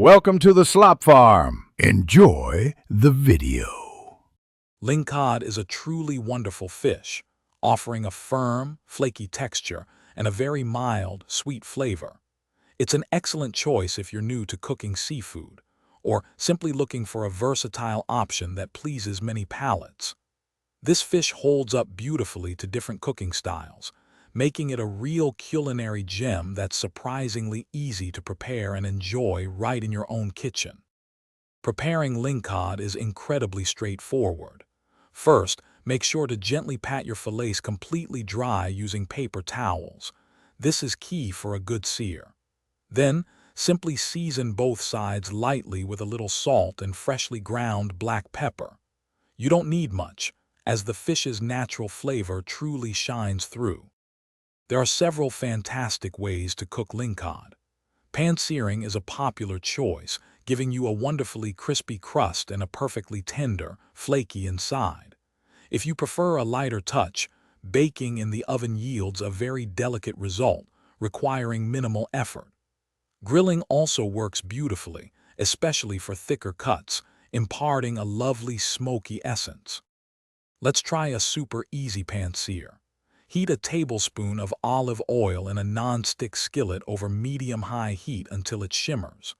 Welcome to the Slop Farm. Enjoy the video. Lingcod is a truly wonderful fish, offering a firm, flaky texture and a very mild, sweet flavor. It's an excellent choice if you're new to cooking seafood, or simply looking for a versatile option that pleases many palates. This fish holds up beautifully to different cooking styles, making it a real culinary gem that's surprisingly easy to prepare and enjoy right in your own kitchen. Preparing lingcod is incredibly straightforward. First, make sure to gently pat your fillets completely dry using paper towels. This is key for a good sear. Then, simply season both sides lightly with a little salt and freshly ground black pepper. You don't need much, as the fish's natural flavor truly shines through. There are several fantastic ways to cook lingcod. Pan-searing is a popular choice, giving you a wonderfully crispy crust and a perfectly tender, flaky inside. If you prefer a lighter touch, baking in the oven yields a very delicate result, requiring minimal effort. Grilling also works beautifully, especially for thicker cuts, imparting a lovely smoky essence. Let's try a super easy pan-sear. Heat a tablespoon of olive oil in a non-stick skillet over medium-high heat until it shimmers.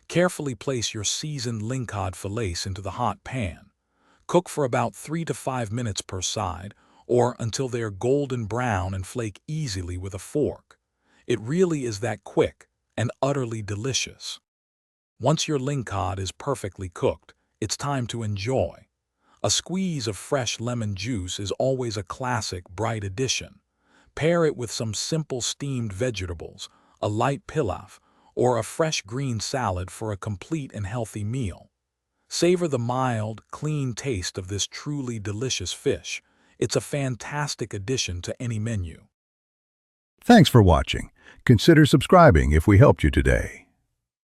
Carefully place your seasoned lingcod fillets into the hot pan. Cook for about 3 to 5 minutes per side, or until they are golden brown and flake easily with a fork. It really is that quick and utterly delicious. Once your lingcod is perfectly cooked, it's time to enjoy. A squeeze of fresh lemon juice is always a classic, bright addition. Pair it with some simple steamed vegetables, a light pilaf, or a fresh green salad for a complete and healthy meal. Savor the mild, clean taste of this truly delicious fish. It's a fantastic addition to any menu. Thanks for watching. Consider subscribing if we helped you today.